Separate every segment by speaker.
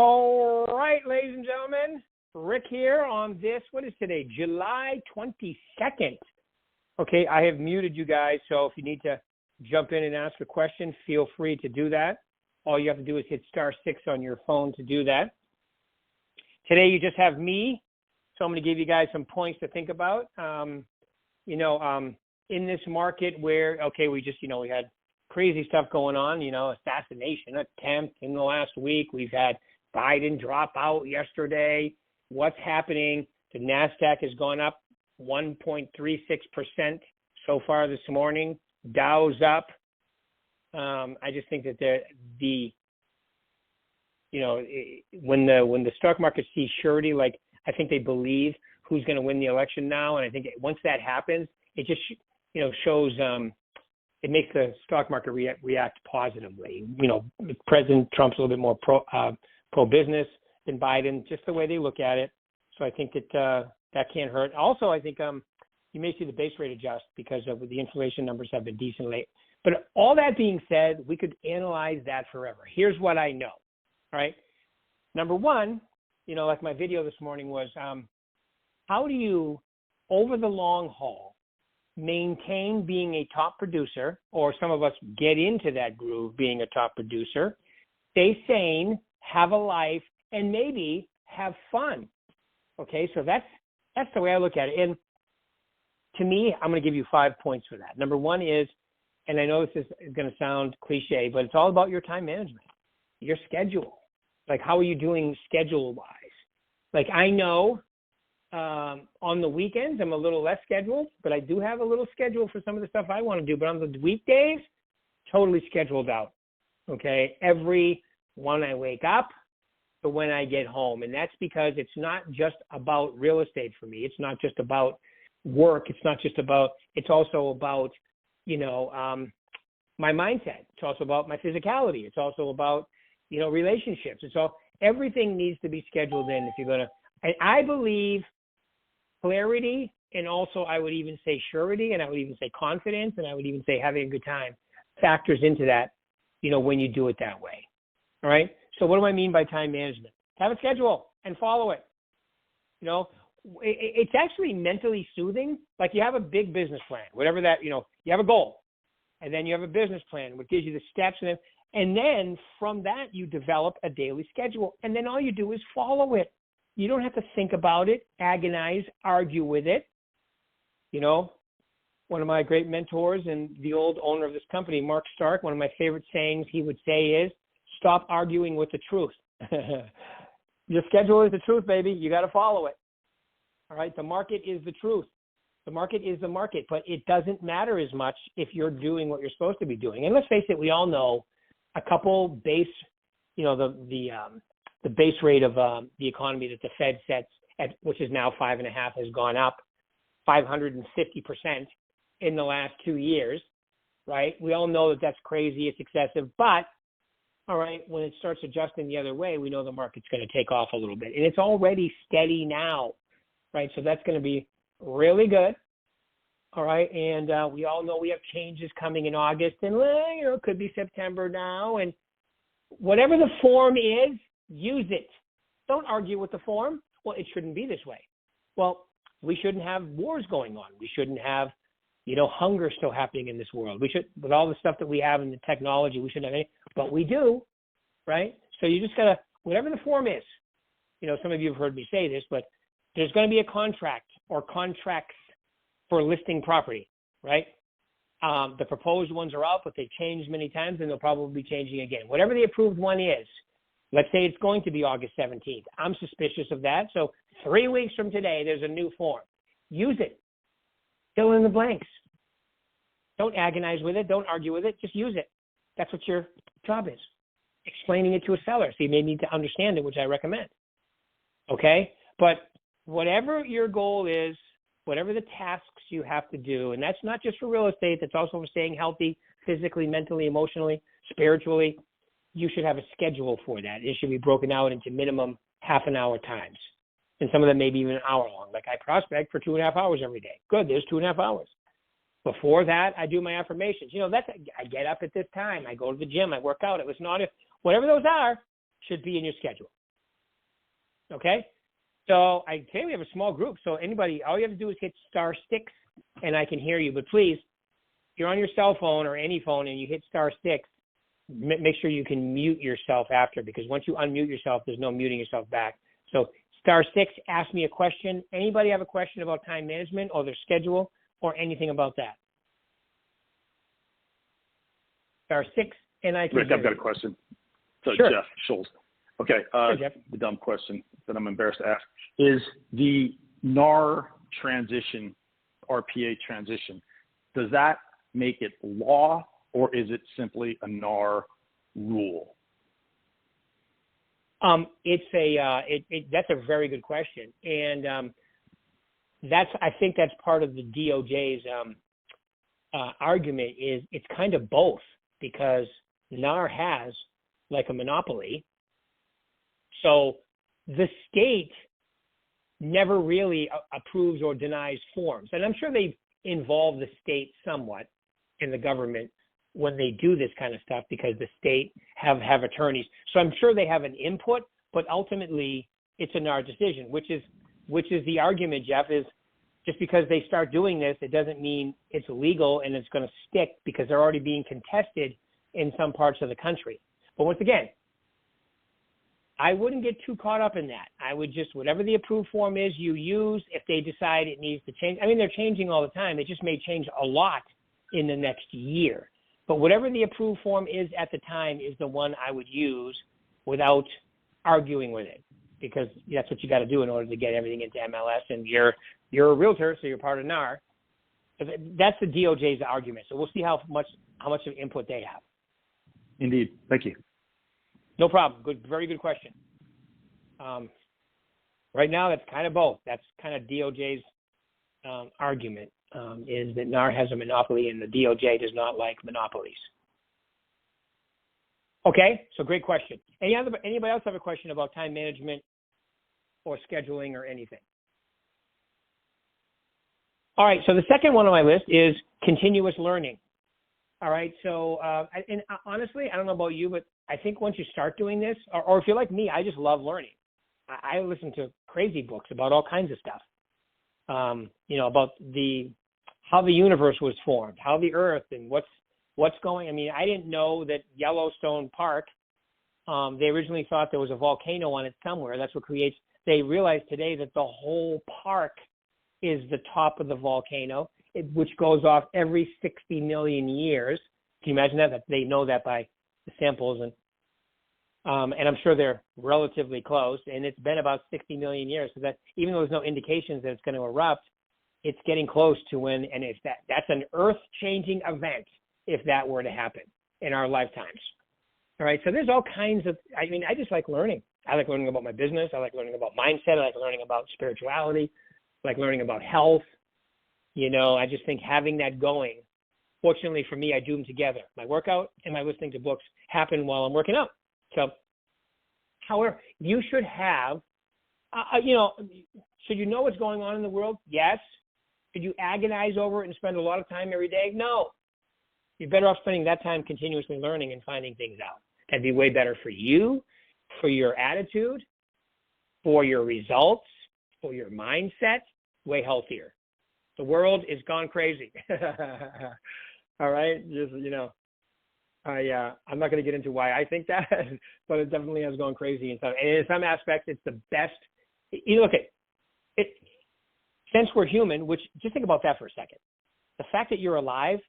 Speaker 1: All right, ladies and gentlemen, Rick here on this, what is today, July 22nd. Okay, I have muted you guys, so if you need to jump in and ask a question, feel free to do that. All you have to do is hit *6 on your phone to do that. Today you just have me, so I'm going to give you guys some points to think about. In this market where, okay, we had crazy stuff going on, assassination attempt in the last week. We've had Biden drop out yesterday. What's happening? The NASDAQ has gone up 1.36% so far this morning. Dow's up. I just think that when the stock market sees surety, like I think they believe who's going to win the election now, and I think once that happens, it just shows it makes the stock market react positively. President Trump's a little bit more pro-business than Biden, just the way they look at it. So I think that can't hurt. Also, I think you may see the base rate adjust because of the inflation numbers have been decent late. But all that being said, we could analyze that forever. Here's what I know. All right. Number one, like my video this morning was, how do you, over the long haul, maintain being a top producer, or some of us get into that groove being a top producer, stay sane, have a life, and maybe have fun. Okay, so that's the way I look at it. And to me, I'm going to give you 5 points for that. Number one is, and I know this is going to sound cliche, but it's all about your time management, your schedule. Like, how are you doing schedule-wise? Like, I know on the weekends, I'm a little less scheduled, but I do have a little schedule for some of the stuff I want to do. But on the weekdays, totally scheduled out. Okay, every when I wake up to when I get home, and that's because it's not just about real estate for me. It's not just about work. It's also about my mindset. It's also about my physicality. It's also about relationships. Everything needs to be scheduled in if you're gonna. And I believe clarity, and also I would even say surety, and I would even say confidence, and I would even say having a good time factors into that, when you do it that way. All right. So what do I mean by time management? Have a schedule and follow it. It's actually mentally soothing. Like, you have a big business plan, whatever that, you have a goal, and then you have a business plan, which gives you the steps, and then from that you develop a daily schedule, and then all you do is follow it. You don't have to think about it, agonize, argue with it. One of my great mentors and the old owner of this company, Mark Stark, one of my favorite sayings he would say is, stop arguing with the truth. Your schedule is the truth, baby. You got to follow it. All right. The market is the truth. The market is the market, but it doesn't matter as much if you're doing what you're supposed to be doing. And let's face it, we all know a couple base, the base rate of the economy that the Fed sets at, which is now 5.5, has gone up 550% in the last 2 years, right? We all know that that's crazy, it's excessive, but all right, when it starts adjusting the other way, we know the market's going to take off a little bit, and it's already steady now, right? So that's going to be really good. All right, and we all know we have changes coming in August, and it could be September now, and whatever the form is, use it. Don't argue with the form. Well, it shouldn't be this way. Well, we shouldn't have wars going on. We shouldn't have, hunger still happening in this world. We should, with all the stuff that we have in the technology, we shouldn't have any, but we do, right? So you just gotta, whatever the form is, some of you have heard me say this, but there's going to be a contract or contracts for listing property, right? The proposed ones are out, but they've changed many times, and they'll probably be changing again. Whatever the approved one is, let's say it's going to be August 17th. I'm suspicious of that. So 3 weeks from today, there's a new form. Use it. Fill in the blanks. Don't agonize with it. Don't argue with it. Just use it. That's what your job is. Explaining it to a seller. So you may need to understand it, which I recommend. Okay? But whatever your goal is, whatever the tasks you have to do, and that's not just for real estate, that's also for staying healthy, physically, mentally, emotionally, spiritually, you should have a schedule for that. It should be broken out into minimum half-an-hour times. And some of them may be even an hour long. Like, I prospect for 2.5 hours every day. Good, there's 2.5 hours. Before that, I do my affirmations. I get up at this time. I go to the gym. I work out. It was not, whatever those are, should be in your schedule. Okay? So today we have a small group. So anybody, all you have to do is hit *6 and I can hear you. But please, if you're on your cell phone or any phone and you hit *6, make sure you can mute yourself after, because once you unmute yourself, there's no muting yourself back. So *6, ask me a question. Anybody have a question about time management or their schedule or anything about that? *6 and I can
Speaker 2: Rick, I've got a question. So
Speaker 1: sure.
Speaker 2: Jeff Schultz. Okay,
Speaker 1: sure, Jeff.
Speaker 2: the dumb question that I'm embarrassed to ask is the NAR transition, RPA transition, does that make it law or is it simply a NAR rule?
Speaker 1: That's a very good question. And I think that's part of the DOJ's argument is it's kind of both, because NAR has like a monopoly. So the state never really approves or denies forms. And I'm sure they've involved the state somewhat in the government when they do this kind of stuff, because the state have attorneys. So I'm sure they have an input, but ultimately it's a NAR decision, which is the argument, Jeff, is just because they start doing this, it doesn't mean it's illegal and it's going to stick, because they're already being contested in some parts of the country. But once again, I wouldn't get too caught up in that. I would just, whatever the approved form is you use, if they decide it needs to change. I mean, they're changing all the time. It just may change a lot in the next year. But whatever the approved form is at the time is the one I would use without arguing with it, because that's what you got to do in order to get everything into MLS. And you're a realtor, so you're part of NAR. So that's the DOJ's argument. So we'll see how much of input they have.
Speaker 2: Indeed. Thank you.
Speaker 1: No problem. Good, very good question. Right now, that's kind of both. That's kind of DOJ's argument, is that NAR has a monopoly and the DOJ does not like monopolies. Okay, so great question. Anybody else have a question about time management or scheduling or anything? All right, so the second one on my list is continuous learning. All right, so and honestly, I don't know about you, but I think once you start doing this, or if you're like me, I just love learning. I listen to crazy books about all kinds of stuff. About how the universe was formed, how the Earth, and what's going. I mean, I didn't know that Yellowstone Park. They originally thought there was a volcano on it somewhere. That's what creates. They realize today that the whole park is the top of the volcano, which goes off every 60 million years. Can you imagine that? That they know that by the samples, and I'm sure they're relatively close. And it's been about 60 million years, so that even though there's no indications that it's going to erupt, it's getting close to when. And if that's an Earth-changing event, if that were to happen in our lifetimes. All right, so there's all kinds of. I mean, I just like learning. I like learning about my business. I like learning about mindset. I like learning about spirituality. I like learning about health. I just think having that going. Fortunately for me, I do them together. My workout and my listening to books happen while I'm working out. So, however, you should have, should you know what's going on in the world? Yes. Should you agonize over it and spend a lot of time every day? No. You're better off spending that time continuously learning and finding things out. That'd be way better for you, for your attitude, for your results, for your mindset, way healthier. The world is gone crazy. All right, just I'm not going to get into why I think that, but it definitely has gone crazy in some. And in some aspects, it's the best. Look at it. Since we're human, which just think about that for a second. The fact that you're alive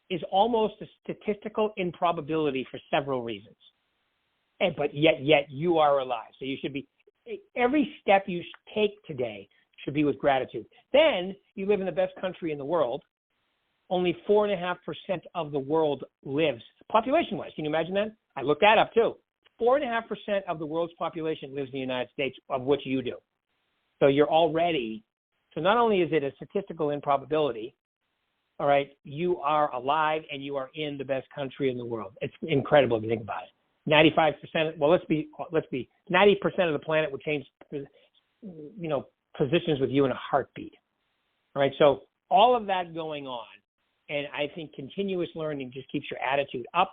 Speaker 1: is almost a statistical improbability for several reasons. But yet you are alive. So you should be. Every step you take today should be with gratitude. Then you live in the best country in the world. Only 4.5% of the world lives, population-wise. Can you imagine that? I looked that up too. 4.5% of the world's population lives in the United States, of which you do. So you're already. So not only is it a statistical improbability, all right, you are alive and you are in the best country in the world. It's incredible if you think about it. 95%. Well, let's be 90% of the planet would change, positions with you in a heartbeat. All right. So all of that going on, and I think continuous learning just keeps your attitude up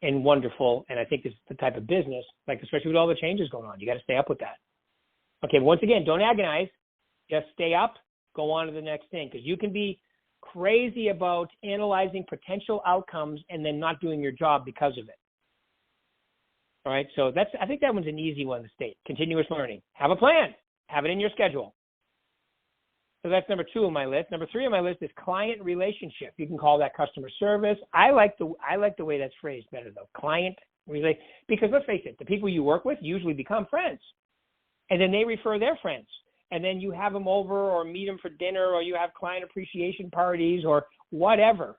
Speaker 1: and wonderful. And I think this is the type of business, like especially with all the changes going on, you got to stay up with that. Okay, once again, don't agonize. Just stay up, go on to the next thing, because you can be crazy about analyzing potential outcomes and then not doing your job because of it. All right, so I think that one's an easy one to state. Continuous learning. Have a plan. Have it in your schedule. So that's number 2 on my list. Number 3 on my list is client relationship. You can call that customer service. I like the way that's phrased better though. Client relationship, because let's face it, the people you work with usually become friends, and then they refer their friends, and then you have them over or meet them for dinner, or you have client appreciation parties or whatever.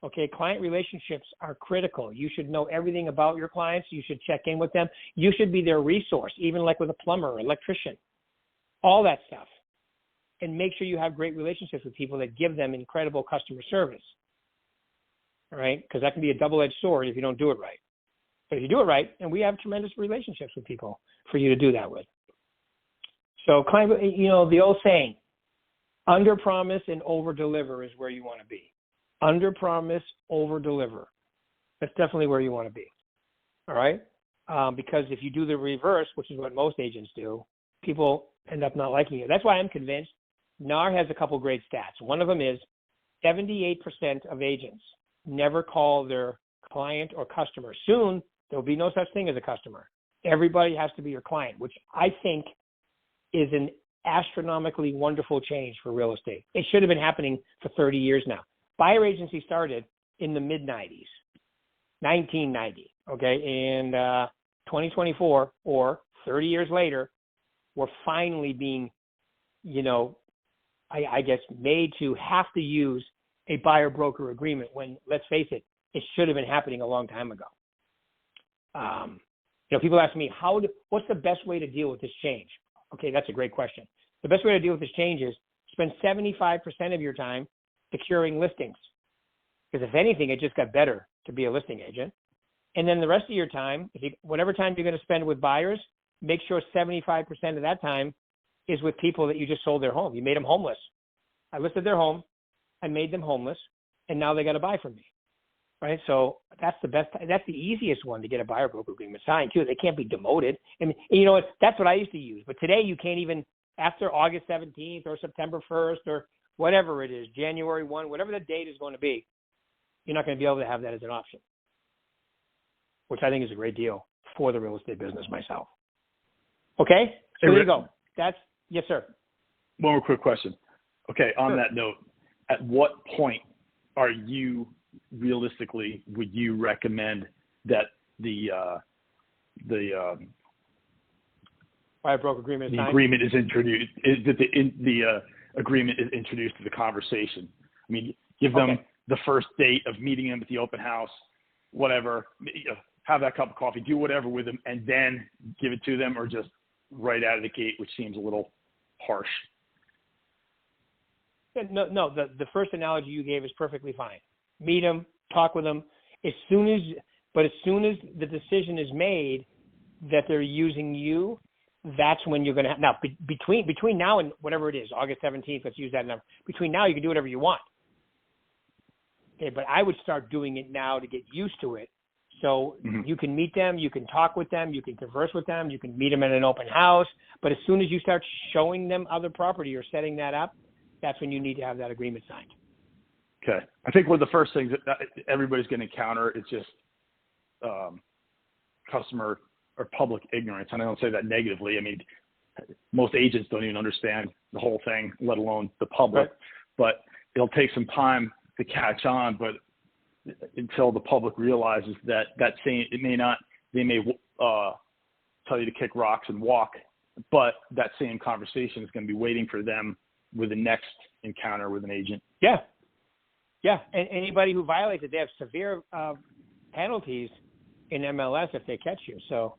Speaker 1: Okay, client relationships are critical. You should know everything about your clients. You should check in with them. You should be their resource, even like with a plumber or electrician, all that stuff. And make sure you have great relationships with people that give them incredible customer service. All right, because that can be a double-edged sword if you don't do it right. But if you do it right, and we have tremendous relationships with people for you to do that with. So, the old saying, under promise and over deliver is where you want to be. Under promise, over deliver. That's definitely where you want to be. All right? Because if you do the reverse, which is what most agents do, people end up not liking you. That's why I'm convinced NAR has a couple great stats. One of them is 78% of agents never call their client or customer. Soon, there will be no such thing as a customer. Everybody has to be your client, which I think is an astronomically wonderful change for real estate. It should have been happening for 30 years now. Buyer agency started in the mid-90s, 1990, okay? And 2024, or 30 years later, we're finally being, I guess, made to have to use a buyer-broker agreement when, let's face it, it should have been happening a long time ago. People ask me, what's the best way to deal with this change? Okay, that's a great question. The best way to deal with this change is spend 75% of your time securing listings. Because if anything, it just got better to be a listing agent. And then the rest of your time, whatever time you're going to spend with buyers, make sure 75% of that time is with people that you just sold their home. You made them homeless. I listed their home. I made them homeless. And now they got to buy from me. Right? So that's the easiest one to get a buyer broker agreement signed too. They can't be demoted. And you know what? That's what I used to use. But today you can't even, after August 17th or September 1st or whatever it is, January 1, whatever the date is going to be, you're not going to be able to have that as an option, which I think is a great deal for the real estate business myself. Okay? So there you go. Yes, sir.
Speaker 2: One more quick question. Okay, on
Speaker 1: Sure.
Speaker 2: that note, at what point are you realistically would you recommend that the
Speaker 1: buyer broker agreement is signed?
Speaker 2: agreement is introduced? The agreement is introduced to the conversation? I mean, give them the first date of meeting them at the open house, whatever. Have that cup of coffee, do whatever with them, and then give it to them, or just right out of the gate, which seems a little harsh.
Speaker 1: No. The first analogy you gave is perfectly fine. Meet them, talk with them. As soon as the decision is made that they're using you, that's when you're going to have. Now, between now and whatever it is, August 17th, let's use that number. Between now, you can do whatever you want. Okay, but I would start doing it now to get used to it. So you can meet them, you can talk with them, you can converse with them, you can meet them at an open house. But as soon as you start showing them other property or setting that up, that's when you need to have that agreement signed.
Speaker 2: Okay. I think one of the first things that everybody's going to encounter is just customer or public ignorance. And I don't say that negatively. I mean, most agents don't even understand the whole thing, let alone the public. Right. But it'll take some time to catch on. But until the public realizes that they may tell you to kick rocks and walk, but that same conversation is going to be waiting for them with the next encounter with an agent.
Speaker 1: Yeah. Yeah. And anybody who violates it, they have severe penalties in MLS if they catch you. So,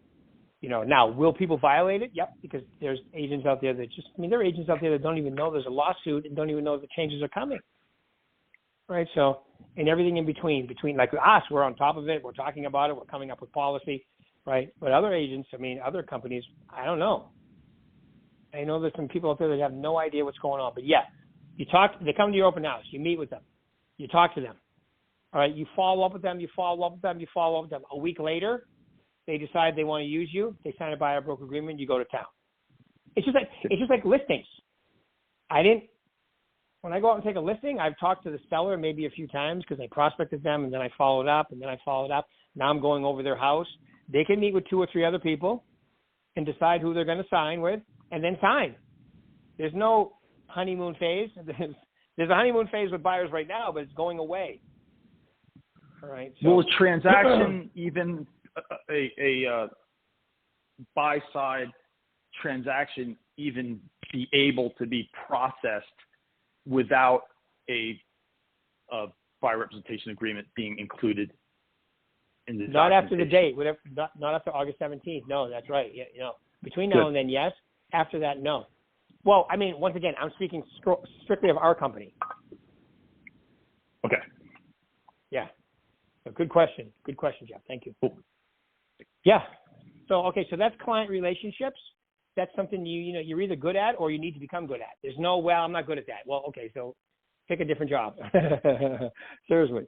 Speaker 1: now will people violate it? Yep. Because there's agents out there that there are agents out there that don't even know there's a lawsuit and don't even know the changes are coming. Right. So, and everything in between like us, we're on top of it. We're talking about it. We're coming up with policy. Right. But other agents, other companies, I don't know. I know there's some people out there that have no idea what's going on. But yeah, they come to your open house. You meet with them. You talk to them. All right. You follow up with them. A week later, they decide they want to use you. They sign a buyer broker agreement. You go to town. It's just like listings. When I go out and take a listing, I've talked to the seller maybe a few times because I prospected them and then I followed up and then I followed up. Now I'm going over their house. They can meet with 2 or 3 other people and decide who they're going to sign with and then sign. There's no honeymoon phase. There's a honeymoon phase with buyers right now, but it's going away. All right. So,
Speaker 2: will a transaction, even a buy-side transaction, even be able to be processed without a buyer representation agreement being included in the
Speaker 1: not after the date, not after August 17th. No, that's right. Yeah, between now and then, yes. After that, no. Well, I mean, once again, I'm speaking strictly of our company.
Speaker 2: Okay.
Speaker 1: Yeah. So good question. Good question, Jeff. Thank you.
Speaker 2: Cool.
Speaker 1: Yeah. So that's client relationships. That's something you're either good at or you need to become good at. There's no, well, I'm not good at that. Well, okay, so pick a different job. Seriously.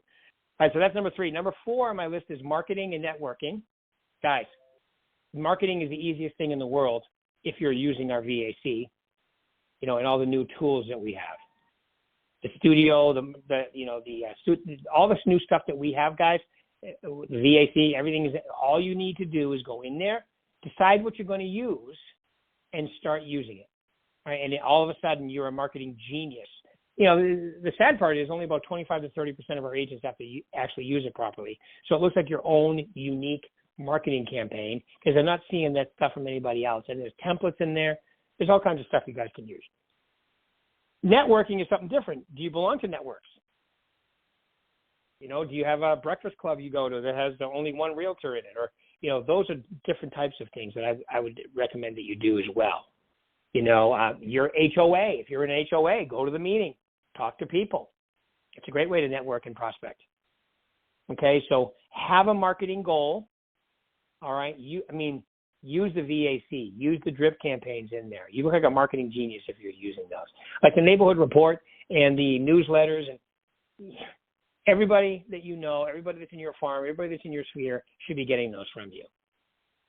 Speaker 1: All right, so that's number 3. Number 4 on my list is marketing and networking. Guys, marketing is the easiest thing in the world if you're using our VAC, and all the new tools that we have. The studio, all this new stuff that we have, guys, the VAC, everything is, all you need to do is go in there, decide what you're going to use, and start using it. All right, and then all of a sudden you're a marketing genius. The sad part is only about 25 to 30% of our agents have to actually use it properly. So it looks like your own unique marketing campaign because they're not seeing that stuff from anybody else. And there's templates in there. There's all kinds of stuff you guys can use. Networking is something different. Do you belong to networks? Do you have a breakfast club you go to that has only one realtor in it? Or, those are different types of things that I would recommend that you do as well. Your HOA, if you're in an HOA, go to the meeting, talk to people. It's a great way to network and prospect. Okay, so have a marketing goal. All right, use the VAC, use the drip campaigns in there. You look like a marketing genius if you're using those. Like the neighborhood report and the newsletters, and everybody that everybody that's in your farm, everybody that's in your sphere should be getting those from you.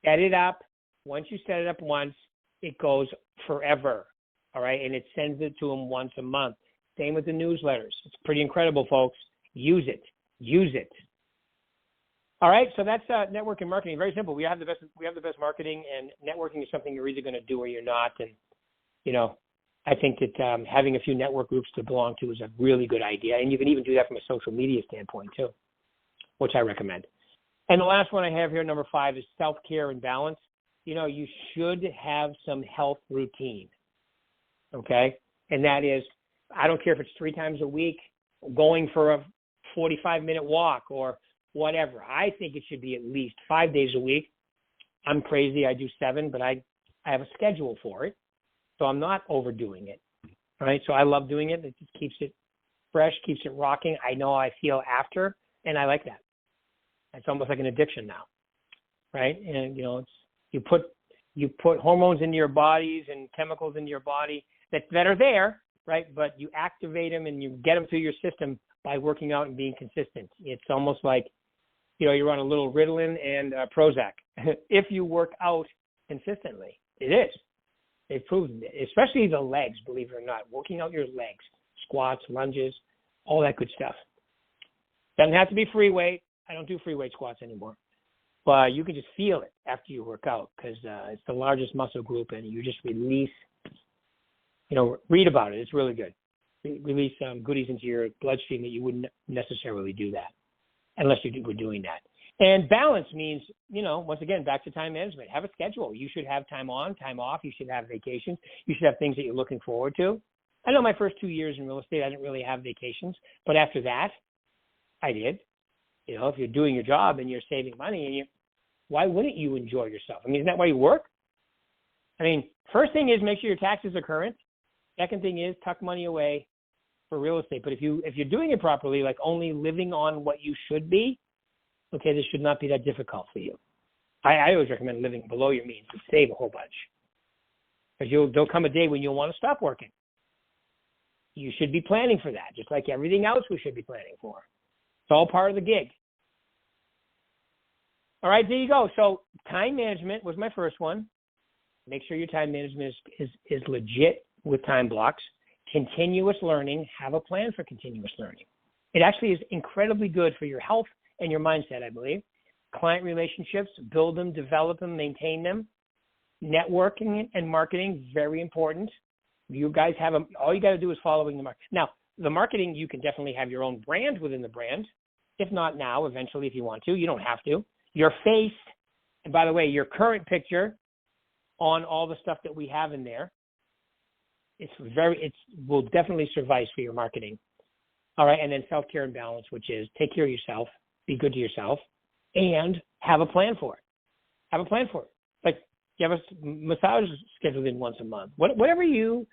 Speaker 1: Set it up. Once you set it up once, it goes forever. All right, and it sends it to them once a month. Same with the newsletters. It's pretty incredible, folks. Use it. Use it. All right, so that's networking marketing. Very simple. We have the best marketing, and networking is something you're either going to do or you're not. And I think that having a few network groups to belong to is a really good idea, and you can even do that from a social media standpoint too, which I recommend. And the last one I have here, number 5, is self-care and balance. You should have some health routine. Okay, and that is, I don't care if it's 3 times a week, going for a 45-minute walk or whatever. I think it should be at least 5 days a week. I'm crazy. I do 7, but I have a schedule for it. So I'm not overdoing it. All right. So I love doing it. It just keeps it fresh, keeps it rocking. I know how I feel after, and I like that. It's almost like an addiction now. Right. And you put hormones into your bodies and chemicals into your body that are there, right? But you activate them and you get them through your system by working out and being consistent. It's almost like, you're on a little Ritalin and Prozac. If you work out consistently, it is. They've proven it, especially the legs, believe it or not. Working out your legs, squats, lunges, all that good stuff. Doesn't have to be free weight. I don't do free weight squats anymore. But you can just feel it after you work out because it's the largest muscle group, and you just release, read about it. It's really good. Release goodies into your bloodstream that you wouldn't necessarily do that unless you were doing that. And balance means, once again, back to time management. Have a schedule. You should have time on, time off. You should have vacations. You should have things that you're looking forward to. I know my first 2 years in real estate, I didn't really have vacations. But after that, I did. If you're doing your job and you're saving money, and why wouldn't you enjoy yourself? Isn't that why you work? First thing is make sure your taxes are current. Second thing is tuck money away for real estate. But if you're doing it properly, like only living on what you should be, okay, this should not be that difficult for you. I always recommend living below your means to save a whole bunch. Because there'll come a day when you'll want to stop working. You should be planning for that, just like everything else we should be planning for. It's all part of the gig. All right, there you go. So time management was my first one. Make sure your time management is legit with time blocks. Continuous learning, have a plan for continuous learning. It actually is incredibly good for your health and your mindset, I believe. Client relationships, build them, develop them, maintain them. Networking and marketing, very important. You guys have them. All you got to do is following the market. Now, the marketing, you can definitely have your own brand within the brand. If not now, eventually if you want to. You don't have to. Your face, and by the way, your current picture on all the stuff that we have in there, it will definitely suffice for your marketing. All right, and then self-care and balance, which is take care of yourself, be good to yourself, and have a plan for it. Have a plan for it. Like you have a massage scheduled in once a month. Whatever you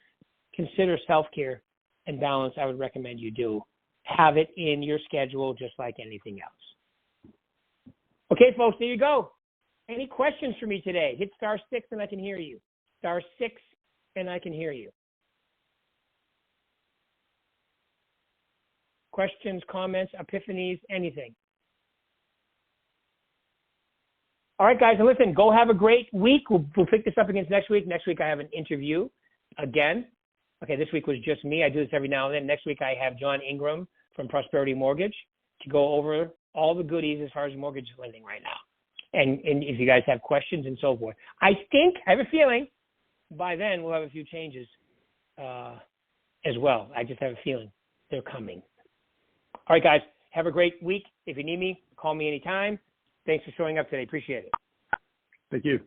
Speaker 1: consider self-care and balance, I would recommend you do. Have it in your schedule just like anything else. Okay, folks, there you go. Any questions for me today? Hit *6 and I can hear you. *6 and I can hear you. Questions, comments, epiphanies, anything. All right, guys, and listen, go have a great week. We'll pick this up again next week. Next week I have an interview again. Okay, this week was just me. I do this every now and then. Next week I have John Ingram from Prosperity Mortgage to go over all the goodies as far as mortgage lending right now. And if you guys have questions and so forth. I have a feeling by then we'll have a few changes as well. I just have a feeling they're coming. All right, guys, have a great week. If you need me, call me anytime. Thanks for showing up today. Appreciate it.
Speaker 2: Thank you.